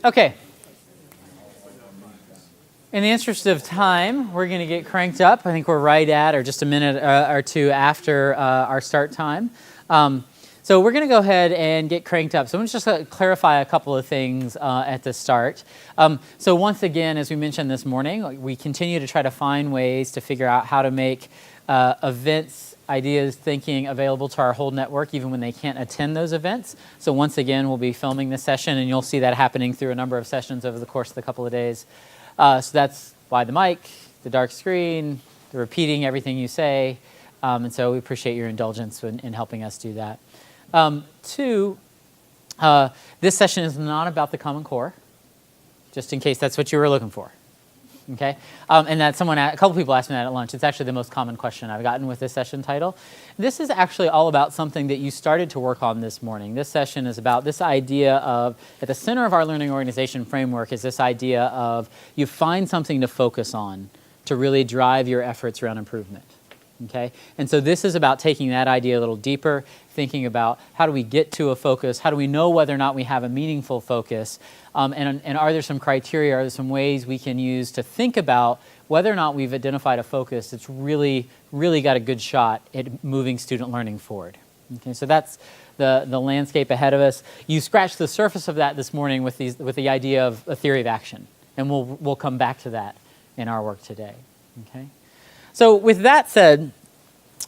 Okay. In the interest of time, we're going to get cranked up. I think we're right at, or just a minute or two after our start time. So we're going to go ahead and get cranked up. So I'm just going to clarify a couple of things at the start. So once again, as we mentioned this morning, we continue to try to find ways to figure out how to make events, ideas, thinking available to our whole network, even when they can't attend those events. So once again, we'll be filming this session, and you'll see that happening through a number of sessions over the course of the couple of days. So that's why the mic, the dark screen, the repeating everything you say. And so we appreciate your indulgence in helping us do that. Two, this session is not about the Common Core, just in case that's what you were looking for. Okay, and that a couple people asked me that at lunch. It's actually the most common question I've gotten with this session title. This is actually all about something that you started to work on this morning. This session is about this idea of, at the center of our learning organization framework is this idea of you find something to focus on to really drive your efforts around improvement. Okay, and so this is about taking that idea a little deeper, thinking about how do we get to a focus, how do we know whether or not we have a meaningful focus, and are there some criteria, are there some ways we can use to think about whether or not we've identified a focus that's really got a good shot at moving student learning forward. Okay, so that's the landscape ahead of us. You scratched the surface of that this morning with the idea of a theory of action, and we'll come back to that in our work today. Okay. So with that said,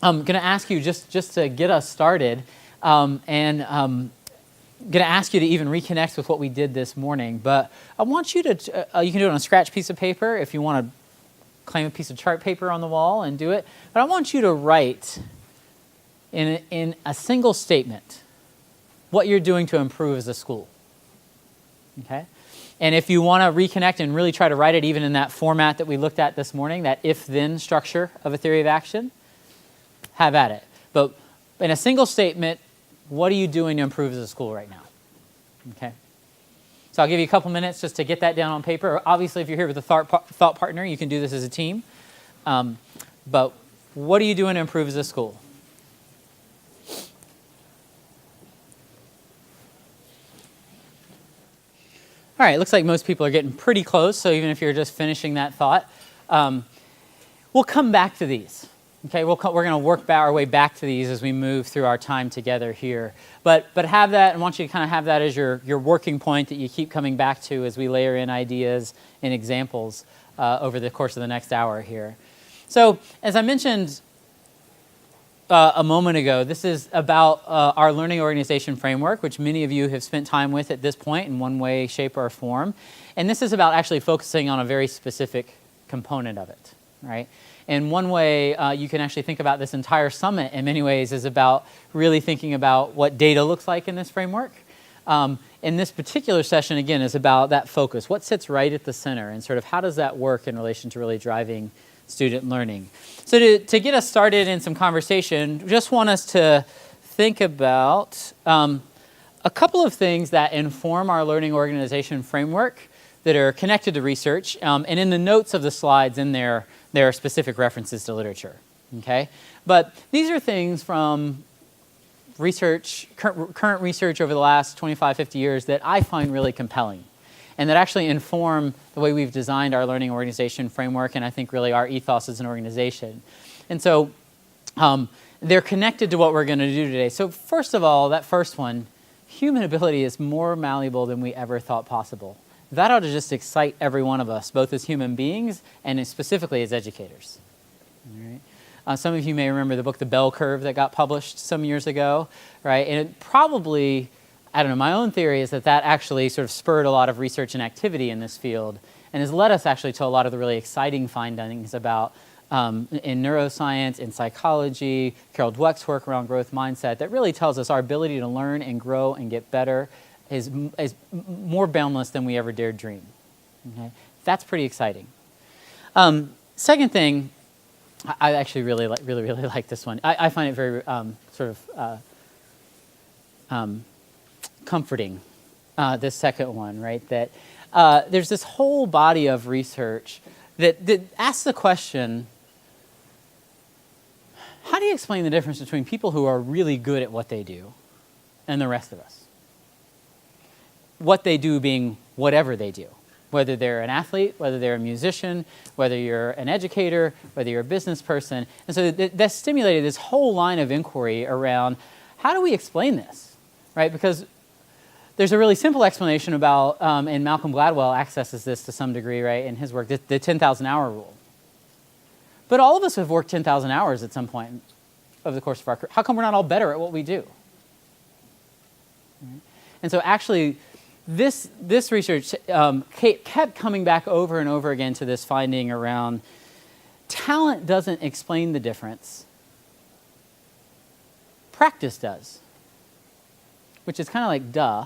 I'm going to ask you just to get us started, and going to ask you to even reconnect with what we did this morning. But I want you to, you can do it on a scratch piece of paper if you want to claim a piece of chart paper on the wall and do it. But I want you to write in a single statement what you're doing to improve as a school. Okay? And if you want to reconnect and really try to write it even in that format that we looked at this morning, that if-then structure of a theory of action, have at it. But in a single statement, what are you doing to improve as a school right now? Okay. So I'll give you a couple minutes just to get that down on paper. Obviously, if you're here with a thought partner, you can do this as a team. But what are you doing to improve as a school? All right, looks like most people are getting pretty close, so even if you're just finishing that thought, we'll come back to these. Okay, we're going to work our way back to these as we move through our time together here. But have that, I want you to kind of have that as your working point that you keep coming back to as we layer in ideas and examples over the course of the next hour here. So, as I mentioned a moment ago, this is about our learning organization framework, which many of you have spent time with at this point in one way, shape, or form. And this is about actually focusing on a very specific component of it, right? And one way you can actually think about this entire summit in many ways is about really thinking about what data looks like in this framework. In this particular session, again, is about that focus. What sits right at the center, and sort of how does that work in relation to really driving student learning? So to get us started in some conversation, just want us to think about a couple of things that inform our learning organization framework that are connected to research. And in the notes of the slides in there are specific references to literature. Okay? But these are things from research, current research over the last 25, 50 years that I find really compelling, and that actually inform the way we've designed our learning organization framework, and I think really our ethos as an organization. And so they're connected to what we're going to do today. So first of all, that first one, human ability is more malleable than we ever thought possible. That ought to just excite every one of us, both as human beings and specifically as educators. All right? Some of you may remember the book The Bell Curve that got published some years ago, right? And it probably, I don't know, my own theory is that actually sort of spurred a lot of research and activity in this field and has led us actually to a lot of the really exciting findings about in neuroscience, in psychology, Carol Dweck's work around growth mindset that really tells us our ability to learn and grow and get better is more boundless than we ever dared dream. Okay? That's pretty exciting. Second thing, I actually really like this one. I find it very comforting, this second one, right? That there's this whole body of research that asks the question, how do you explain the difference between people who are really good at what they do and the rest of us? What they do being whatever they do, whether they're an athlete, whether they're a musician, whether you're an educator, whether you're a business person. And so that stimulated this whole line of inquiry around how do we explain this, right? Because there's a really simple explanation about, and Malcolm Gladwell accesses this to some degree, right, in his work, the 10,000 hour rule. But all of us have worked 10,000 hours at some point over the course of our career. How come we're not all better at what we do? Right? And so actually, this research kept coming back over and over again to this finding around talent doesn't explain the difference. Practice does, which is kind of like duh.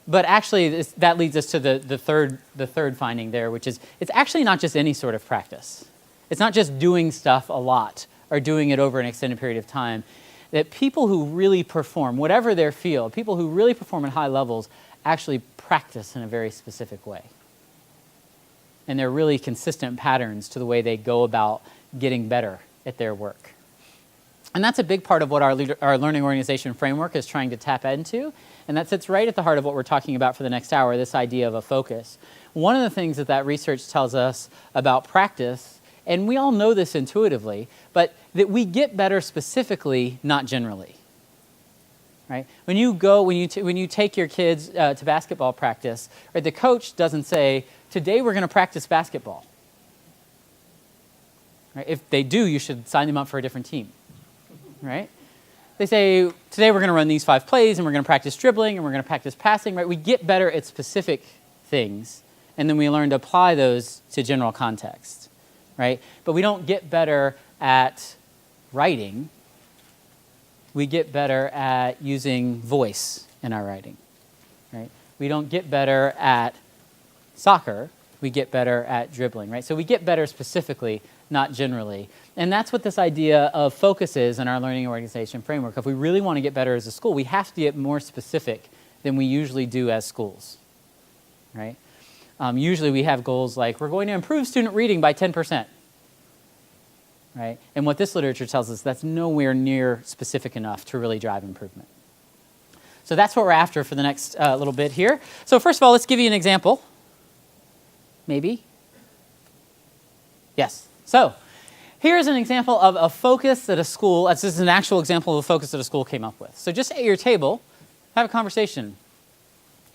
But actually, that leads us to the third finding there, which is it's actually not just any sort of practice. It's not just doing stuff a lot or doing it over an extended period of time. That people who really perform, whatever their field, people who really perform at high levels actually practice in a very specific way. And there are really consistent patterns to the way they go about getting better at their work. And that's a big part of what our learning organization framework is trying to tap into. And that sits right at the heart of what we're talking about for the next hour, this idea of a focus. One of the things that research tells us about practice, and we all know this intuitively, but that we get better specifically, not generally. Right? When you take your kids to basketball practice, right, the coach doesn't say, today we're going to practice basketball. Right? If they do, you should sign them up for a different team. Right? They say, today we're going to run these 5 plays, and we're going to practice dribbling, and we're going to practice passing. Right? We get better at specific things, and then we learn to apply those to general context. Right? But we don't get better at writing. We get better at using voice in our writing. Right? We don't get better at soccer. We get better at dribbling. Right? So we get better specifically, not generally. And that's what this idea of focus is in our learning organization framework. If we really want to get better as a school, we have to get more specific than we usually do as schools. Right? Usually we have goals like, we're going to improve student reading by 10%. Right? And what this literature tells us, that's nowhere near specific enough to really drive improvement. So that's what we're after for the next little bit here. So first of all, let's give you an example. Maybe? Yes. So here's an example of a focus that a school, this is an actual example of a focus that a school came up with. So just at your table, have a conversation.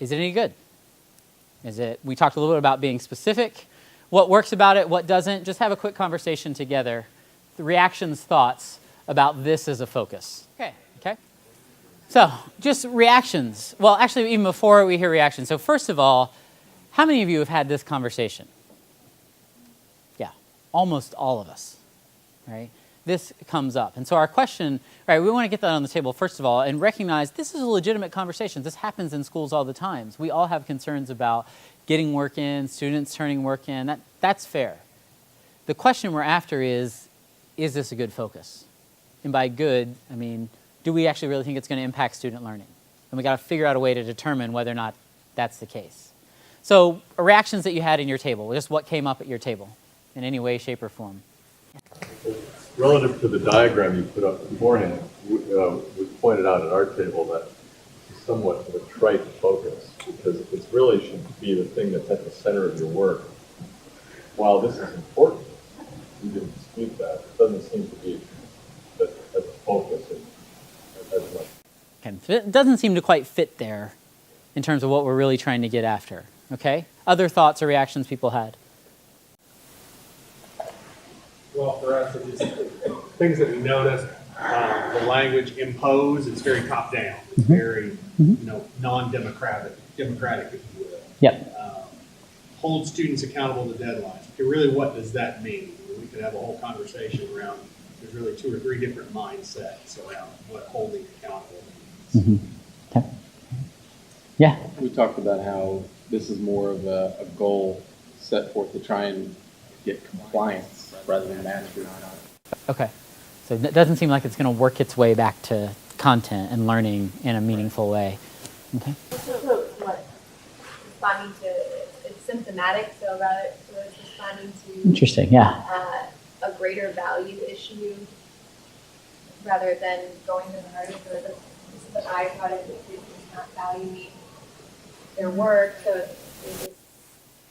Is it any good? We talked a little bit about being specific, what works about it, what doesn't. Just have a quick conversation together. The reactions, thoughts about this as a focus. Okay. So just reactions. Well, actually, even before we hear reactions. So first of all, how many of you have had this conversation? Yeah, almost all of us, right? This comes up. And so our question, right, we want to get that on the table first of all and recognize this is a legitimate conversation. This happens in schools all the time. We all have concerns about getting work in, students turning work in. That's fair. The question we're after is this a good focus? And by good, I mean, do we actually really think it's going to impact student learning? And we got to figure out a way to determine whether or not that's the case. So reactions that you had in your table, just what came up at your table in any way, shape, or form. Relative to the diagram you put up beforehand, we pointed out at our table that it's somewhat of a trite focus because it really should be the thing that's at the center of your work. While this is important, you didn't dispute that. It doesn't seem to be that as a focus as much. It doesn't seem to quite fit there in terms of what we're really trying to get after. Okay? Other thoughts or reactions people had? Well, for us, it's just things that we noticed. The language impose is very top down. It's very, non-democratic, if you will. Yep. Hold students accountable to deadlines. Okay, really, what does that mean? We could have a whole conversation around. There's really 2 or 3 different mindsets around what holding accountable means. Okay. Yeah. We talked about how this is more of a goal set forth to try and get compliance rather than mastery. Okay. So it doesn't seem like it's going to work its way back to content and learning in a meaningful way. Okay. So what? Responding to, it's symptomatic, so it's responding to Interesting, yeah. A greater value issue rather than going to the hardest. So this is a byproduct of kids not valuing their work, so it's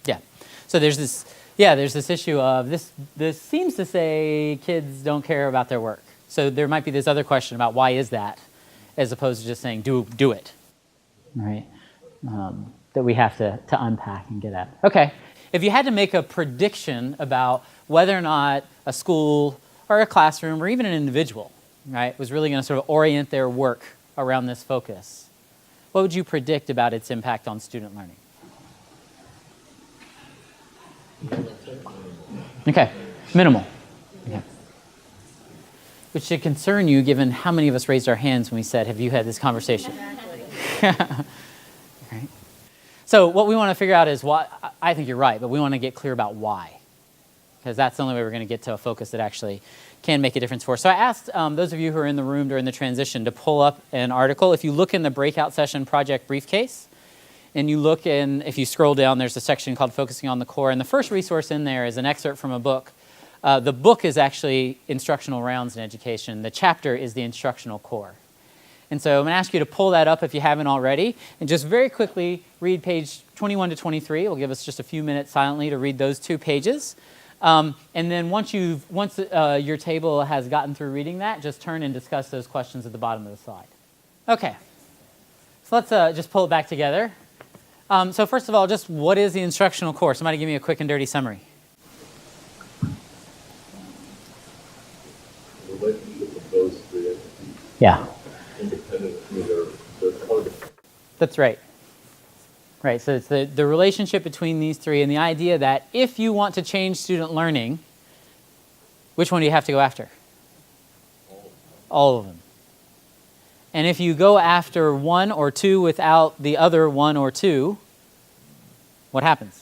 Yeah. So there's this issue of this seems to say kids don't care about their work. So there might be this other question about why is that, as opposed to just saying do it, right? That we have to unpack and get at. Okay. If you had to make a prediction about whether or not a school or a classroom or even an individual, right, was really going to sort of orient their work around this focus, what would you predict about its impact on student learning? Okay, minimal. Okay. Which should concern you given how many of us raised our hands when we said, have you had this conversation? Right. So what we want to figure out is why. I think you're right, but we want to get clear about why. Because that's the only way we're going to get to a focus that actually can make a difference for us. So I asked those of you who are in the room during the transition to pull up an article. If you look in the breakout session project briefcase, and you look in, if you scroll down, there's a section called Focusing on the Core. And the first resource in there is an excerpt from a book. The book is actually Instructional Rounds in Education. The chapter is the Instructional Core. And so I'm going to ask you to pull that up if you haven't already, and just very quickly read page 21 to 23. It will give us just a few minutes silently to read those 2 pages. And then once your table has gotten through reading that, just turn and discuss those questions at the bottom of the slide. Okay. So let's just pull it back together. So first of all, just what is the instructional core? Somebody give me a quick and dirty summary. The relationship of those three entities, Yeah. independent of their codependent. That's right. Right, so it's the relationship between these three and the idea that if you want to change student learning, which one do you have to go after? All of them. And if you go after one or two without the other one or two, what happens?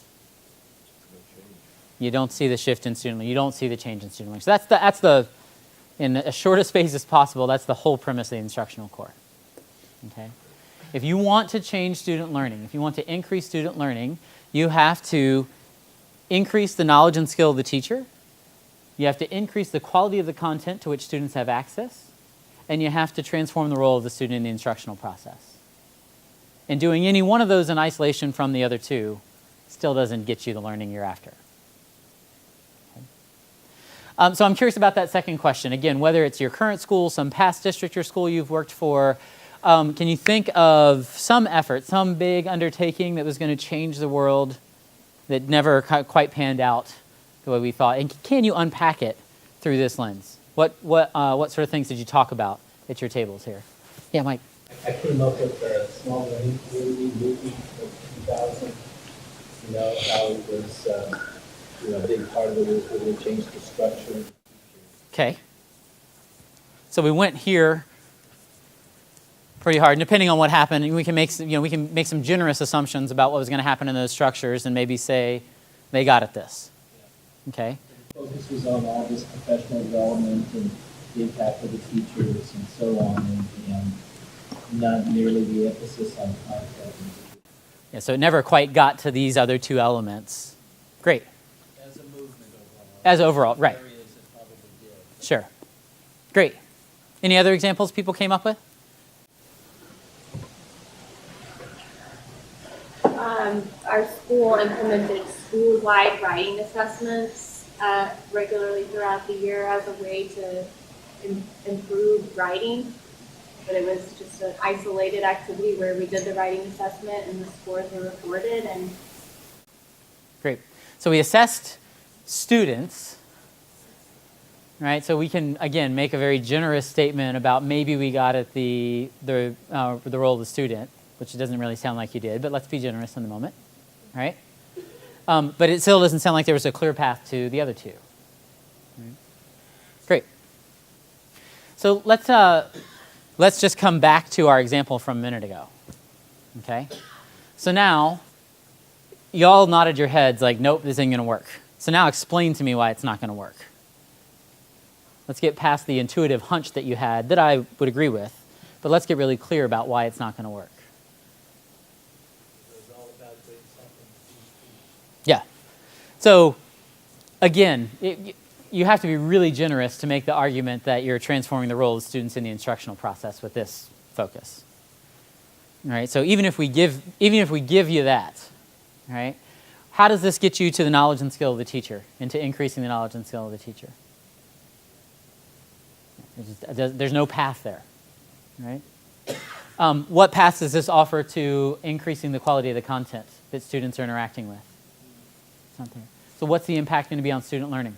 You don't see the shift in student learning. You don't see the change in student learning. So that's the in the shortest space as possible, that's the whole premise of the instructional core. Okay? If you want to change student learning, if you want to increase student learning, you have to increase the knowledge and skill of the teacher. You have to increase the quality of the content to which students have access. And you have to transform the role of the student in the instructional process. And doing any one of those in isolation from the other two still doesn't get you the learning you're after. Okay. So I'm curious about that second question. Again, whether it's your current school, some past district or school you've worked for, can you think of some effort, some big undertaking that was going to change the world that never quite panned out the way we thought? And can you unpack it through this lens? What sort of things did you talk about at your tables here? Yeah, Mike. I came up with the small learning community movie of 2000. You know, how it was, a big part of it was really changed the structure. Okay. So we went here pretty hard. And depending on what happened, we can make some generous assumptions about what was going to happen in those structures, and maybe say they got at this. Okay. Focus was on all this professional development and the impact of the teachers and so on, and not merely the emphasis on content. Yeah, so it never quite got to these other two elements. Great. As a movement overall. As overall, right. Areas it probably did. Sure. Great. Any other examples people came up with? Our school implemented school-wide writing assessments regularly throughout the year as a way to improve writing. But it was just an isolated activity where we did the writing assessment and the scores were reported. And Great. So we assessed students, right? So we can, again, make a very generous statement about maybe we got at the role of the student, which it doesn't really sound like you did, but let's be generous in the moment, right? But it still doesn't sound like there was a clear path to the other two. Right? Great. So let's just come back to our example from a minute ago, okay? So now, you all nodded your heads like, nope, this ain't going to work. So now explain to me why it's not going to work. Let's get past the intuitive hunch that you had that I would agree with, but let's get really clear about why it's not going to work. Yeah. So, again, you have to be really generous to make the argument that you're transforming the role of students in the instructional process with this focus. right? So even if we give you that, right, how does this get you to the knowledge and skill of the teacher, into increasing the knowledge and skill of the teacher? There's no path there, right? What path does this offer to increasing the quality of the content that students are interacting with? It's not there. So what's the impact going to be on student learning?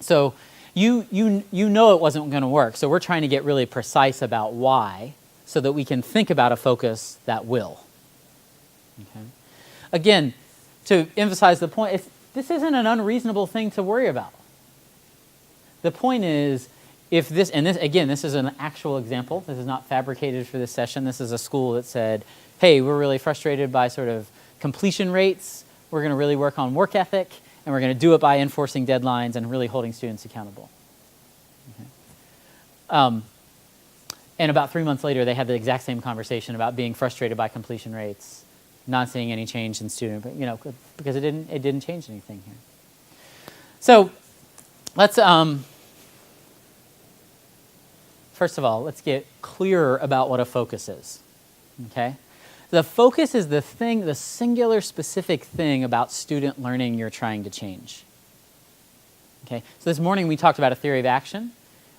So you know it wasn't going to work, so we're trying to get really precise about why so that we can think about a focus that will. Okay? Again, to emphasize the point, this isn't an unreasonable thing to worry about. The point is, if this, and this, again, this is an actual example. This is not fabricated for this session. This is a school that said, hey, we're really frustrated by sort of completion rates. We're going to really work on work ethic, and we're going to do it by enforcing deadlines and really holding students accountable. Okay. And about 3 months later, they had the exact same conversation about being frustrated by completion rates, not seeing any change in student, but, because it didn't change anything here. So let's first of all, let's get clearer about what a focus is. Okay? The focus is the singular specific thing about student learning you're trying to change. Okay? So this morning we talked about a theory of action,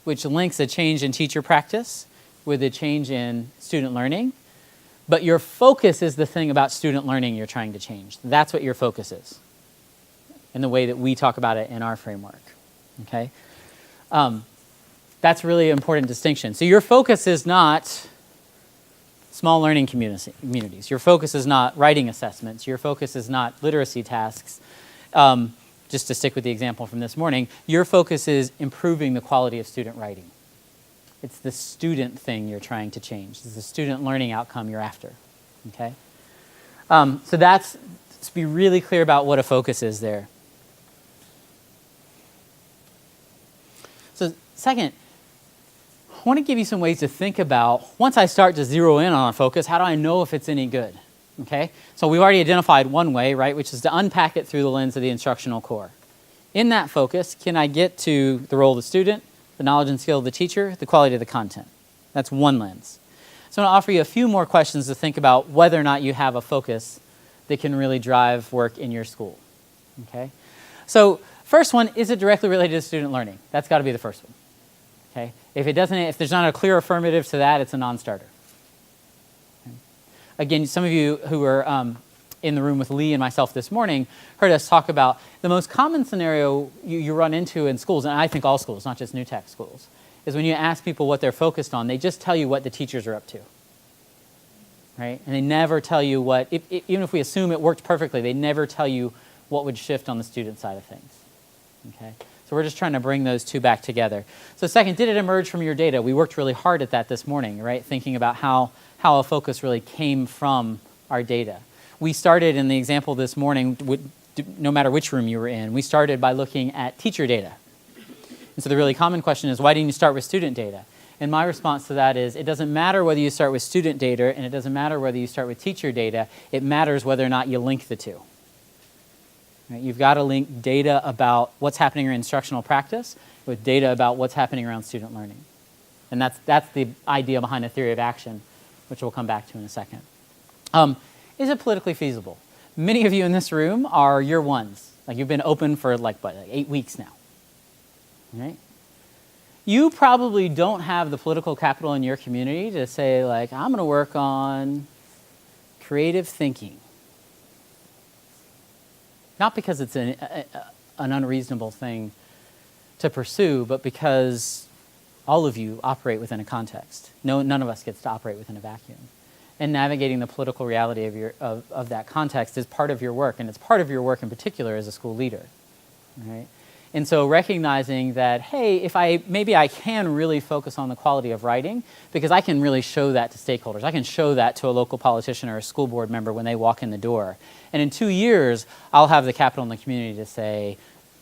which links a change in teacher practice with a change in student learning. But your focus is the thing about student learning you're trying to change. That's what your focus is, in the way that we talk about it in our framework. Okay? That's really an important distinction. So your focus is not small learning communities. Your focus is not writing assessments. Your focus is not literacy tasks. Just to stick with the example from this morning, your focus is improving the quality of student writing. It's the student thing you're trying to change. It's the student learning outcome you're after. Okay? So let's be really clear about what a focus is there. So second, I want to give you some ways to think about, once I start to zero in on a focus, how do I know if it's any good? Okay? So we've already identified one way, right, which is to unpack it through the lens of the instructional core. In that focus, can I get to the role of the student, the knowledge and skill of the teacher, the quality of the content? That's one lens. So I'm going to offer you a few more questions to think about whether or not you have a focus that can really drive work in your school. Okay? So first one, is it directly related to student learning? That's got to be the first one. Okay? If there's not a clear affirmative to that, it's a non-starter. Okay? Again, some of you who were in the room with Lee and myself this morning heard us talk about the most common scenario you run into in schools, and I think all schools, not just new tech schools, is when you ask people what they're focused on, they just tell you what the teachers are up to. Right? And they never tell you what, even if we assume it worked perfectly, they never tell you what would shift on the student side of things. Okay? So we're just trying to bring those two back together. So second, did it emerge from your data? We worked really hard at that this morning, right? Thinking about how a focus really came from our data. We started in the example this morning, no matter which room you were in, we started by looking at teacher data. And so the really common question is, why didn't you start with student data? And my response to that is, it doesn't matter whether you start with student data, and it doesn't matter whether you start with teacher data. It matters whether or not you link the two. Right? You've got to link data about what's happening in instructional practice with data about what's happening around student learning. And that's the idea behind a theory of action, which we'll come back to in a second. Is it politically feasible? Many of you in this room are year ones. Like, you've been open for like 8 weeks now. Right? You probably don't have the political capital in your community to say, like, I'm going to work on creative thinking. Not because it's an unreasonable thing to pursue, but because all of you operate within a context. None of us gets to operate within a vacuum. And navigating the political reality of that context is part of your work, and it's part of your work in particular as a school leader. Right? And so recognizing that, hey, maybe I can really focus on the quality of writing because I can really show that to stakeholders. I can show that to a local politician or a school board member when they walk in the door. And in 2 years, I'll have the capital in the community to say,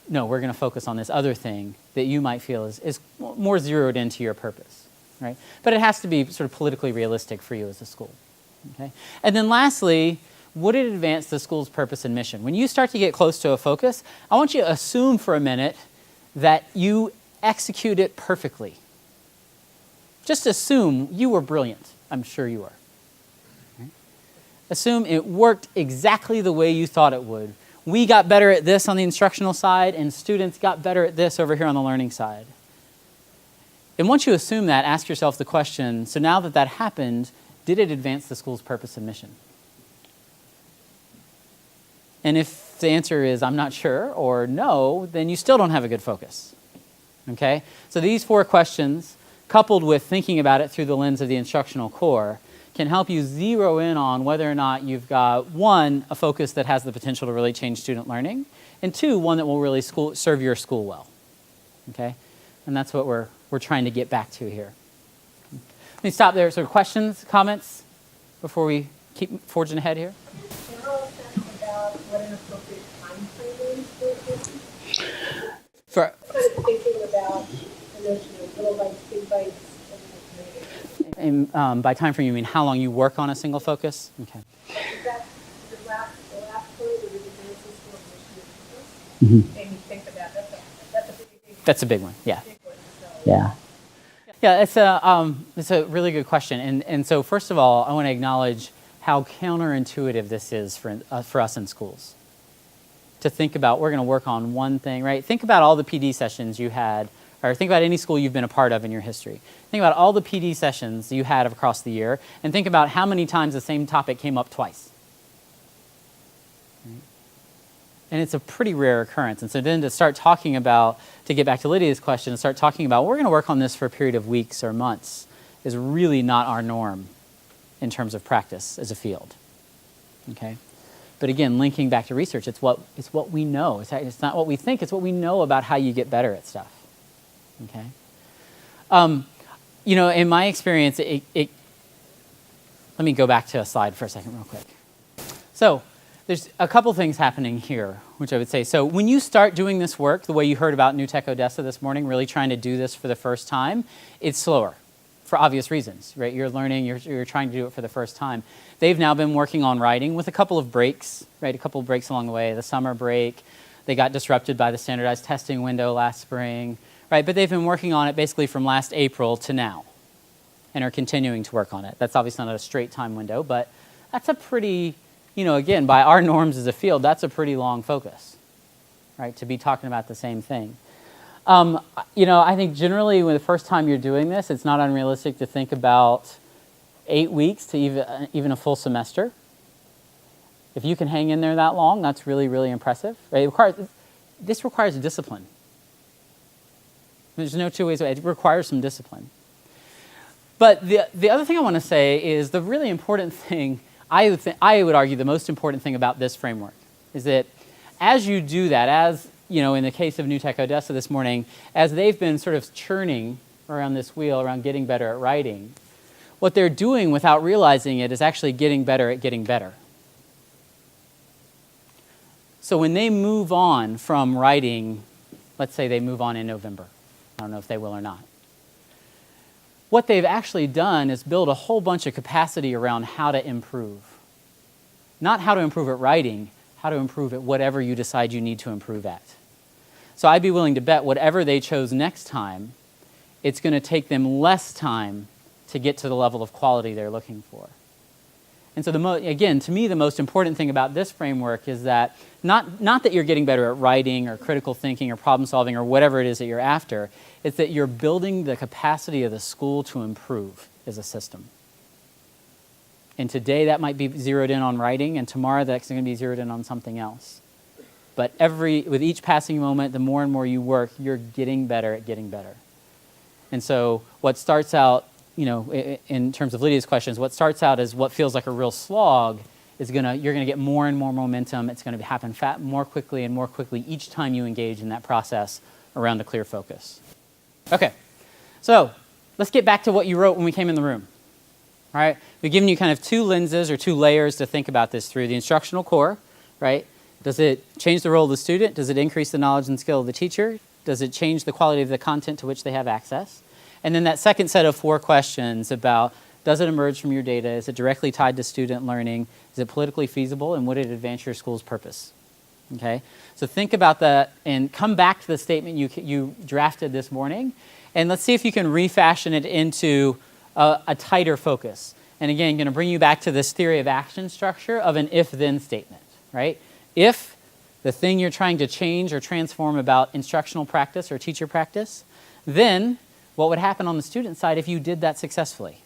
no, we're going to focus on this other thing that you might feel is more zeroed into your purpose. Right? But it has to be sort of politically realistic for you as a school. Okay? And then lastly, would it advance the school's purpose and mission? When you start to get close to a focus, I want you to assume for a minute that you execute it perfectly. just assume you were brilliant. I'm sure you are. Right? Assume it worked exactly the way you thought it would. We got better at this on the instructional side, and students got better at this over here on the learning side. And once you assume that, ask yourself the question, so now that that happened, did it advance the school's purpose and mission? And if the answer is I'm not sure or no, then you still don't have a good focus. Okay? So these 4 questions, coupled with thinking about it through the lens of the instructional core, can help you zero in on whether or not you've got, 1, a focus that has the potential to really change student learning, and 2, one that will really serve your school well. Okay? And that's what we're trying to get back to here. Let me stop there. So questions, comments, before we keep forging ahead here? General sense about what an appropriate time frame is for this? For, Kind of thinking about the notion of little bites, big bites, and by time frame, you mean how long you work on a single focus? Okay. Is that the last point where the advances for mission and purpose? Mm-hmm. Made me think about that's a pretty big, That's a big one, yeah. big one. So. Yeah. Yeah, it's a really good question. And so first of all, I want to acknowledge how counterintuitive this is for us in schools. To think about, we're going to work on one thing, right? Think about all the PD sessions you had, or think about any school you've been a part of in your history. Think about all the PD sessions you had across the year, and think about how many times the same topic came up twice. Right? And it's a pretty rare occurrence. And so then to start talking about, to get back to Lydia's question, start talking about, we're going to work on this for a period of weeks or months, is really not our norm in terms of practice as a field. Okay? But again, linking back to research, it's what we know. It's not what we think, it's what we know about how you get better at stuff. Okay? You know, in my experience, let me go back to a slide for a second real quick. So there's a couple things happening here, which I would say. So when you start doing this work, the way you heard about New Tech Odessa this morning, really trying to do this for the first time, it's slower for obvious reasons, right? You're learning, you're trying to do it for the first time. They've now been working on writing with a couple of breaks, right? A couple of breaks along the way. The summer break, they got disrupted by the standardized testing window last spring, right? But they've been working on it basically from last April to now and are continuing to work on it. That's obviously not a straight time window, but that's a pretty, you know, again, by our norms as a field, that's a pretty long focus, right? To be talking about the same thing. You know, I think generally when the first time you're doing this, it's not unrealistic to think about 8 weeks to even a full semester. If you can hang in there that long, that's really, really impressive. Right? This requires discipline. There's no two ways about it. It requires some discipline. But the other thing I want to say is the really important thing, I would argue the most important thing about this framework is that as you do that, as you know, in the case of New Tech Odessa this morning, as they've been sort of churning around this wheel, around getting better at writing, what they're doing without realizing it is actually getting better at getting better. So when they move on from writing, let's say they move on in November. I don't know if they will or not. What they've actually done is build a whole bunch of capacity around how to improve. Not how to improve at writing, how to improve at whatever you decide you need to improve at. So I'd be willing to bet whatever they chose next time, it's going to take them less time to get to the level of quality they're looking for. And so again, to me, the most important thing about this framework is that not that you're getting better at writing or critical thinking or problem solving or whatever it is that you're after, it's that you're building the capacity of the school to improve as a system. And today that might be zeroed in on writing, and tomorrow that's going to be zeroed in on something else. But with each passing moment, the more and more you work, you're getting better at getting better. And so what starts out, you know, in terms of Lydia's questions, what starts out as what feels like a real slog is you're gonna get more and more momentum. It's going to happen more quickly and more quickly each time you engage in that process around a clear focus. Okay, so let's get back to what you wrote when we came in the room. All right, we've given you kind of 2 lenses or 2 layers to think about this through. The instructional core, right? Does it change the role of the student? Does it increase the knowledge and skill of the teacher? Does it change the quality of the content to which they have access? And then that second set of 4 questions about, does it emerge from your data? Is it directly tied to student learning? Is it politically feasible? And would it advance your school's purpose? Okay, so think about that and come back to the statement you drafted this morning And let's see if you can refashion it into a tighter focus. And again, going to bring you back to this theory of action structure of an if-then statement, right? If the thing you're trying to change or transform about instructional practice or teacher practice, then what would happen on the student side if you did that successfully?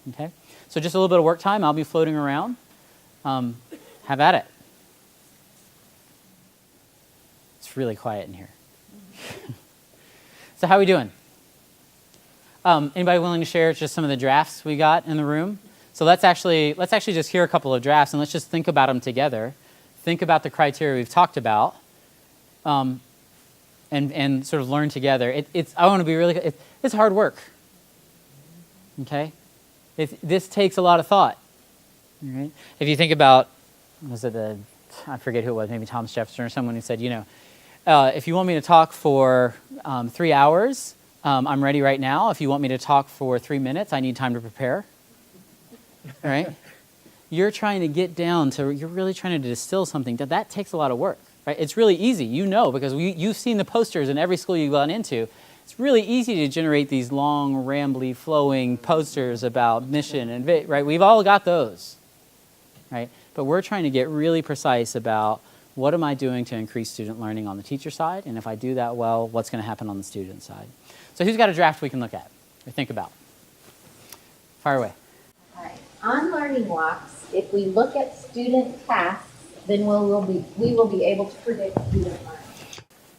Okay? So just a little bit of work time. I'll be floating around. Have at it. It's really quiet in here. So how are we doing? Anybody willing to share just some of the drafts we got in the room? So let's actually just hear a couple of drafts and let's just think about them together. Think about the criteria we've talked about, and sort of learn together. I want to be really. It's hard work. Okay, this takes a lot of thought. Right? If you think about, I forget who it was, maybe Thomas Jefferson or someone who said, if you want me to talk for 3 hours, I'm ready right now. If you want me to talk for 3 minutes, I need time to prepare. All right? You're trying to get down to, you're really trying to distill something. That takes a lot of work. Right? It's really easy, because you've seen the posters in every school you've gone into. It's really easy to generate these long, rambly, flowing posters about mission and right. We've all got those, right? But we're trying to get really precise about what am I doing to increase student learning on the teacher side, and if I do that well, what's going to happen on the student side? So who's got a draft we can look at or think about? Fire away. All right. On learning walks, if we look at student tasks, then we will be able to predict student learning.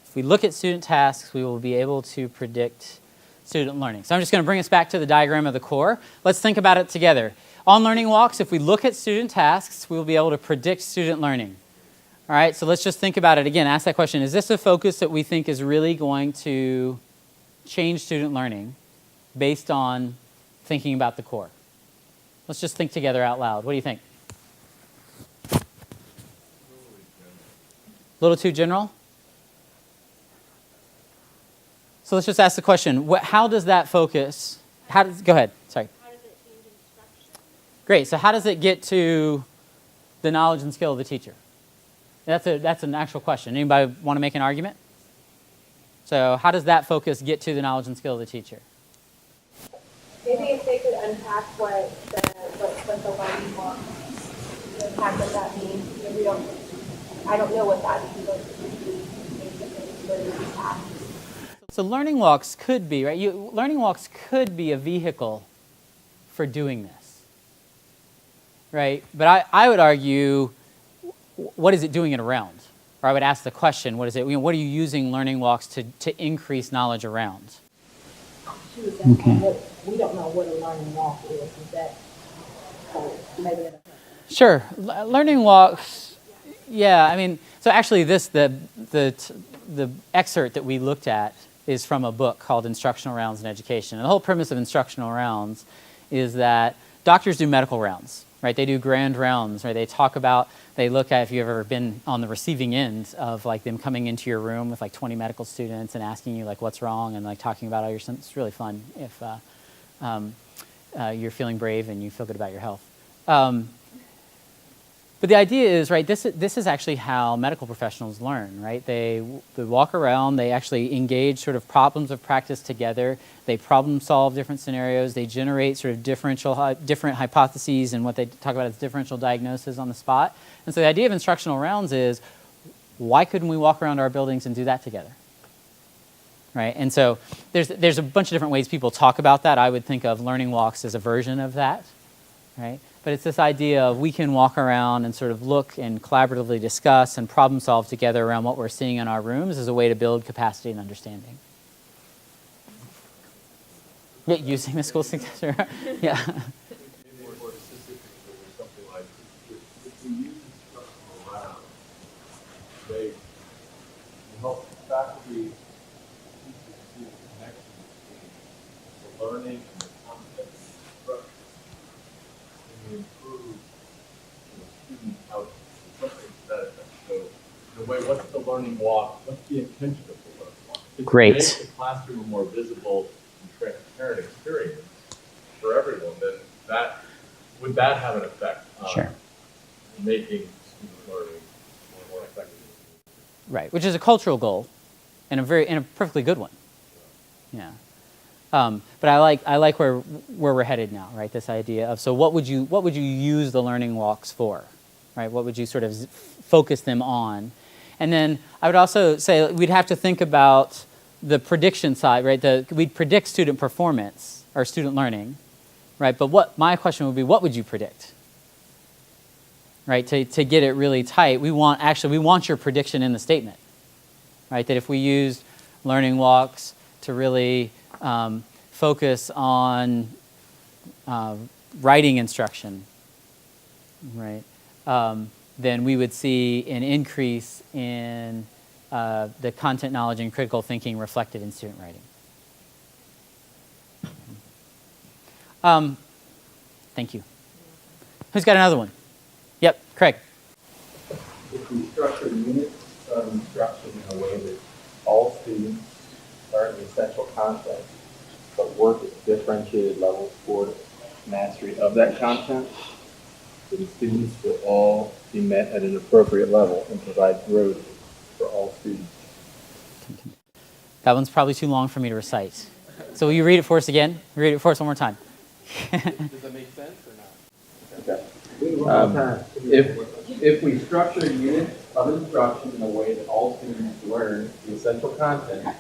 If we look at student tasks, we will be able to predict student learning. So I'm just going to bring us back to the diagram of the core. Let's think about it together. On learning walks, if we look at student tasks, we will be able to predict student learning. All right, so let's just think about it again. Ask that question, is this a focus that we think is really going to change student learning based on thinking about the core? Let's just think together out loud. What do you think? A little too general? So let's just ask the question, how does that focus, go ahead, sorry. How does it change instruction? Great, so how does it get to the knowledge and skill of the teacher? That's an actual question. Anybody want to make an argument? So how does that focus get to the knowledge and skill of the teacher? Maybe if they could unpack what the learning walk, unpack what that means. Maybe I don't know what that means, but so learning walks could be, right? Learning walks could be a vehicle for doing this, right? But I would argue, what is it doing it around? Or I would ask the question, what is it? What are you using learning walks to increase knowledge around? Okay. We don't know what a learning walk is. Is that maybe? Sure. Learning walks, yeah. I mean, so actually the excerpt that we looked at is from a book called Instructional Rounds in Education. And the whole premise of instructional rounds is that doctors do medical rounds, right? They do grand rounds, right? They look at if you've ever been on the receiving end of like them coming into your room with like 20 medical students and asking you like what's wrong and like talking about all your symptoms. It's really fun if you're feeling brave and you feel good about your health. But the idea is, right, this is actually how medical professionals learn, right? They walk around, they actually engage sort of problems of practice together, they problem solve different scenarios, they generate sort of different hypotheses and what they talk about as differential diagnosis on the spot. And so the idea of instructional rounds is, why couldn't we walk around our buildings and do that together? Right? And so there's a bunch of different ways people talk about that. I would think of learning walks as a version of that, right? But it's this idea of we can walk around and sort of look and collaboratively discuss and problem solve together around what we're seeing in our rooms as a way to build capacity and understanding. Yeah, using the school successor. Yeah. Maybe more specifically, or something like, if we use instructional rounds, they help faculty see the connection between the learning and the content of instruction, and we improve student outcomes, something to that effect. So, in a way, what's the learning walk? What's the intention of the learning walk? It's Great. to make the classroom a more visible and transparent experience for everyone. Then would that have an effect on Sure. making student learning more effective? Right, which is a cultural goal and a perfectly good one. Yeah. But I like where we're headed now, right? This idea of, so what would you use the learning walks for, right? What would you sort of focus them on? And then I would also say we'd have to think about the prediction side, right? We'd predict student performance or student learning, right? But my question would be, what would you predict? Right? To get it really tight, we want your prediction in the statement, right? That if we used learning walks to really focus on writing instruction, right? Then we would see an increase in the content knowledge and critical thinking reflected in student writing. Thank you. Who's got another one? Yep, Craig. If we structure units of instruction in a way that all students learn the essential content, but work at differentiated levels toward mastery of that content, then students will all be met at an appropriate level and provide growth for all students. That one's probably too long for me to recite. So will you read it for us again? Read it for us one more time. Does that make sense or not? Okay. If we structure units of instruction in a way that all students learn the essential content,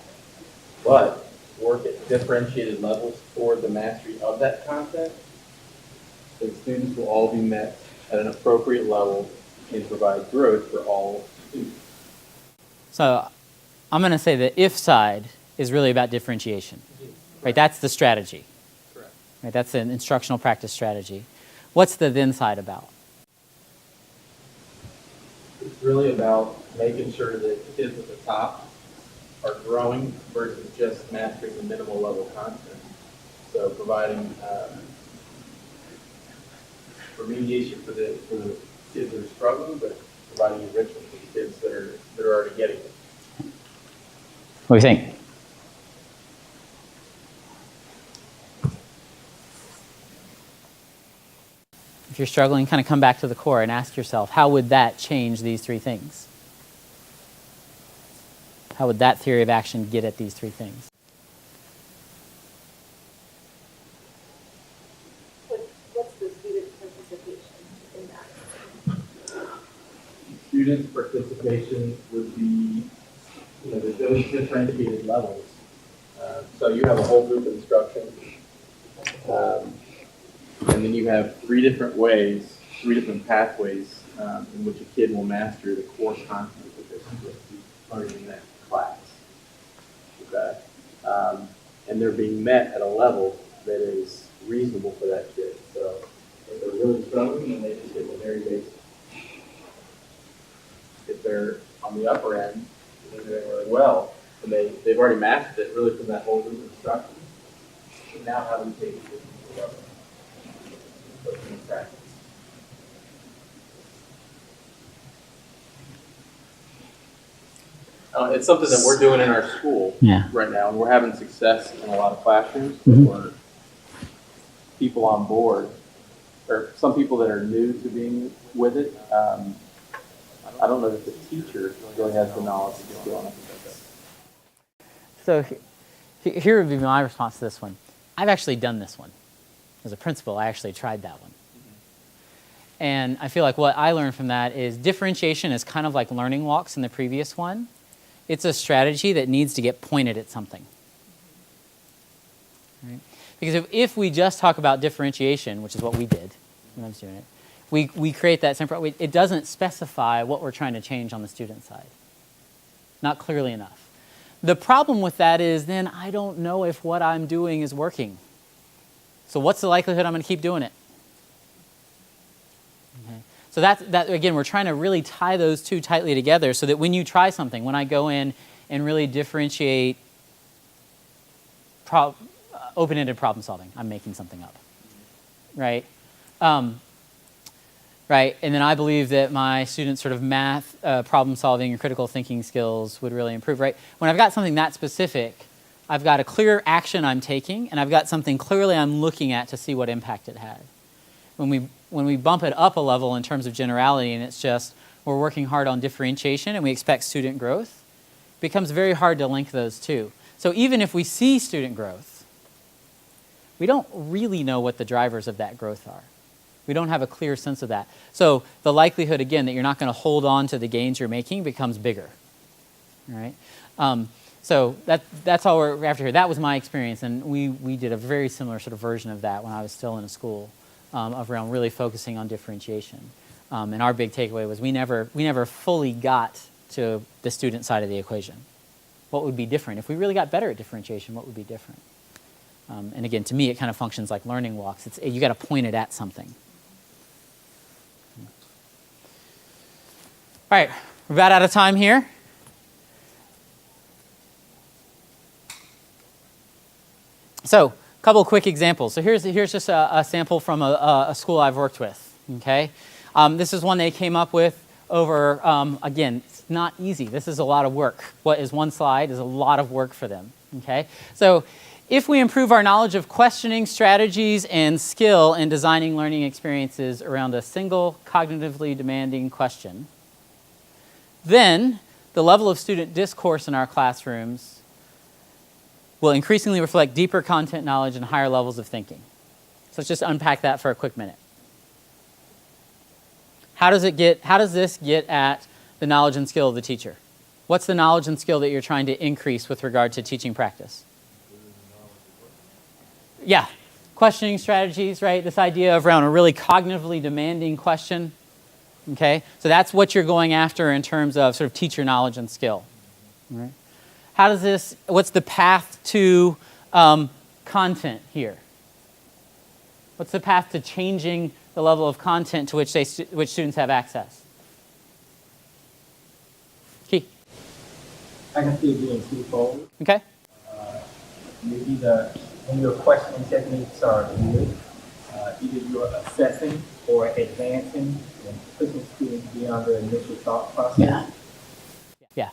but work at differentiated levels toward the mastery of that content, then students will all be met at an appropriate level and provide growth for all students. So I'm going to say the if side is really about differentiation, right? That's the strategy. Correct. Right? That's an instructional practice strategy. What's the then side about? It's really about making sure that kids at the top are growing versus just mastering the minimal level content. So providing remediation for the kids that are struggling, but providing enrichment for the kids that are already getting it. What do you think? If you're struggling, kind of come back to the core and ask yourself, how would that change these three things? How would that theory of action get at these three things? What's the student participation in that? Students' participation would be, there's those differentiated levels. So you have a whole group instruction, and then you have three different pathways in which a kid will master the core content that they're supposed to be learning in that class. Okay? And they're being met at a level that is reasonable for that kid. So if they're really struggling, then they just get the very basics. If they're on the upper end, they're doing really well, and they've already mastered it really from that whole group of instruction. So now how do we take it to the upper end? Put it in practice. It's something that we're doing in our school right now, and we're having success in a lot of classrooms. Where people on board, or some people that are new to being with it, I don't know that the teacher really has the knowledge to skill on it. So here would be my response to this one. I've actually done this one. As a principal, I actually tried that one. And I feel like what I learned from that is differentiation is kind of like learning walks in the previous one. It's a strategy that needs to get pointed at something. Right? Because if we just talk about differentiation, which is what we did when I was doing it, we create that simple, it doesn't specify what we're trying to change on the student side. Not clearly enough. The problem with that is then I don't know if what I'm doing is working. So what's the likelihood I'm going to keep doing it? Okay. So that again, we're trying to really tie those two tightly together so that when you try something, when I go in and really differentiate open-ended problem solving, I'm making something up, right? Right, and then I believe that my students' sort of math, problem solving, and critical thinking skills would really improve, right? When I've got something that specific, I've got a clear action I'm taking, and I've got something clearly I'm looking at to see what impact it had. When we bump it up a level in terms of generality, and it's just we're working hard on differentiation and we expect student growth, it becomes very hard to link those two. So even if we see student growth, we don't really know what the drivers of that growth are. We don't have a clear sense of that. So the likelihood, again, that you're not going to hold on to the gains you're making becomes bigger. All right? So that's all we're after here. That was my experience, and we did a very similar sort of version of that when I was still in a school, around really focusing on differentiation. And our big takeaway was we never fully got to the student side of the equation. What would be different? If we really got better at differentiation, what would be different? And again, to me, it kind of functions like learning walks. You got to point it at something. All right, we're about out of time here. So, a couple of quick examples. So here's just a sample from a school I've worked with. Okay, this is one they came up with over. Again, it's not easy. This is a lot of work. What is one slide is a lot of work for them. Okay, so if we improve our knowledge of questioning strategies and skill in designing learning experiences around a single cognitively demanding question, then the level of student discourse in our classrooms will increasingly reflect deeper content knowledge and higher levels of thinking. So let's just unpack that for a quick minute. How does this get at the knowledge and skill of the teacher? What's the knowledge and skill that you're trying to increase with regard to teaching practice? Yeah, questioning strategies, right? This idea of around a really cognitively demanding question. Okay, so that's what you're going after in terms of sort of teacher knowledge and skill. All right. What's the path to content here? What's the path to changing the level of content to which students have access? Key. I can see it being twofold. Okay. Maybe when your questioning techniques are good, either you're assessing or advancing and pushing students beyond their initial thought process. Yeah.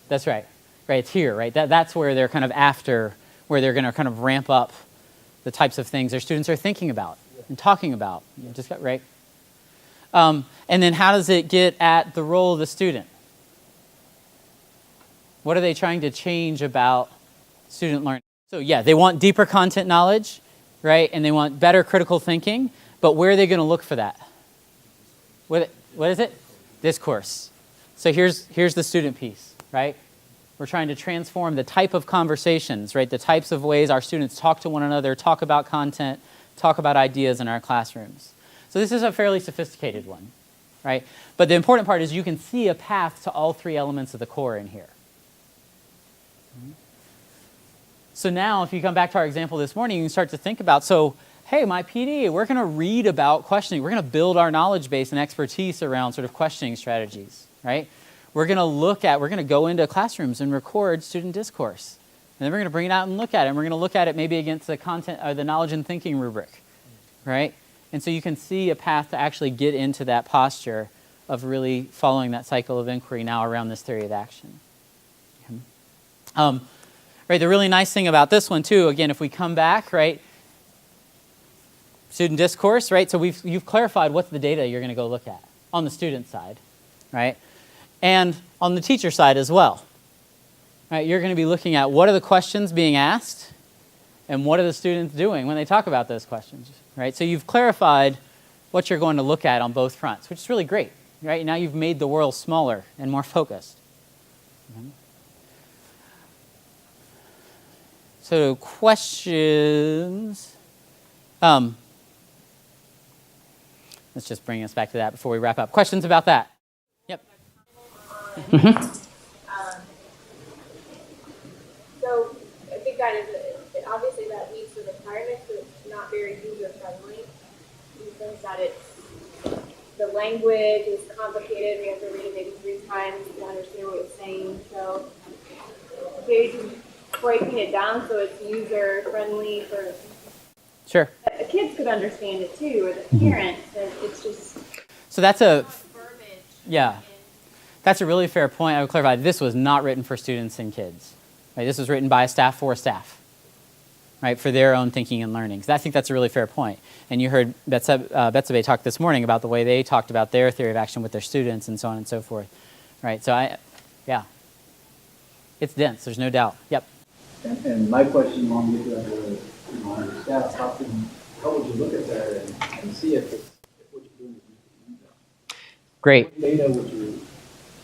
That's right. Right, it's here, right? That's where they're kind of after, where they're going to kind of ramp up the types of things their students are thinking about and talking about. Right? And then how does it get at the role of the student? What are they trying to change about student learning? So yeah, they want deeper content knowledge, right? And they want better critical thinking, but where are they going to look for that? What is it? Discourse. So here's the student piece, right? We're trying to transform the type of conversations, right? The types of ways our students talk to one another, talk about content, talk about ideas in our classrooms. So this is a fairly sophisticated one, right? But the important part is you can see a path to all three elements of the core in here. So now if you come back to our example this morning, you can start to think about, so hey, my PD, we're going to read about questioning. We're going to build our knowledge base and expertise around sort of questioning strategies, right? We're going to go into classrooms and record student discourse. And then we're going to bring it out and look at it. And we're going to look at it maybe against the content or the knowledge and thinking rubric, right? And so you can see a path to actually get into that posture of really following that cycle of inquiry now around this theory of action. Right, the really nice thing about this one too, again, if we come back, right, student discourse, right? So you've clarified what's the data you're going to go look at on the student side, right? And on the teacher side as well. Right, you're going to be looking at what are the questions being asked and what are the students doing when they talk about those questions, right? So you've clarified what you're going to look at on both fronts, which is really great, right? Now you've made the world smaller and more focused. So questions. Let's just bring us back to that before we wrap up. Questions about that? Yep. So I think that is obviously that meets the requirements, but it's not very user friendly in the sense that the language is complicated. We have to read it maybe 3 times to understand what it's saying. So maybe breaking it down so it's user friendly for Sure. the kids could understand it too, or the parents. It's just so that's a verbiage. yeah. That's a really fair point. I would clarify, this was not written for students and kids. Right? This was written by staff for staff, right, for their own thinking and learning. So I think that's a really fair point. And you heard Betsabe talk this morning about the way they talked about their theory of action with their students and so on and so forth. Right? So yeah. It's dense, there's no doubt. Yep. And my question along with that was, on your staff, how would you look at that and see if what you're doing is Great. what data would you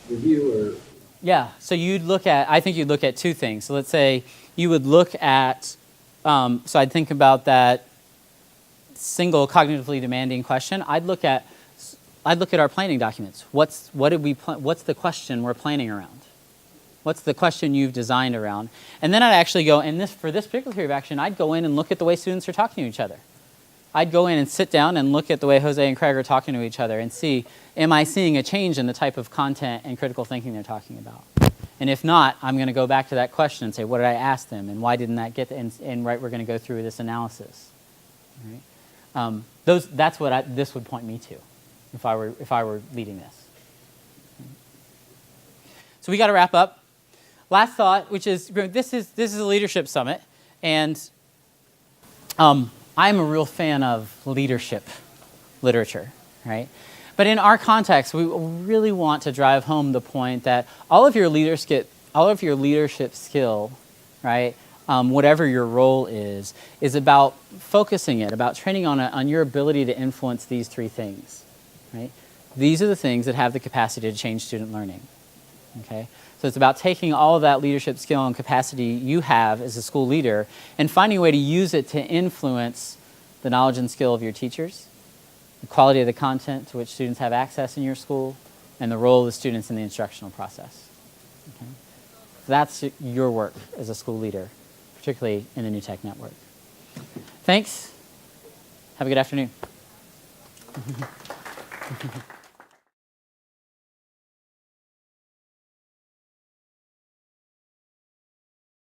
review or? Yeah, so I think you'd look at two things. So let's say you would look at, so I'd think about that single cognitively demanding question. I'd look at our planning documents. What's the question we're planning around? What's the question you've designed around? And then I'd actually go, for this particular theory of action, I'd go in and look at the way students are talking to each other. I'd go in and sit down and look at the way Jose and Craig are talking to each other and see, am I seeing a change in the type of content and critical thinking they're talking about? And if not, I'm going to go back to that question and say, what did I ask them, and why didn't that get, and right, we're going to go through this analysis. Right? That's what this would point me to, if I were leading this. So we got to wrap up. Last thought, which is this is a leadership summit, and I'm a real fan of leadership literature, right? But in our context, we really want to drive home the point that all of your leadership skill, right, whatever your role is about focusing it, about training on your ability to influence these three things, right? These are the things that have the capacity to change student learning, okay? So it's about taking all of that leadership skill and capacity you have as a school leader and finding a way to use it to influence the knowledge and skill of your teachers, the quality of the content to which students have access in your school, and the role of the students in the instructional process. Okay? So that's your work as a school leader, particularly in the New Tech Network. Thanks. Have a good afternoon.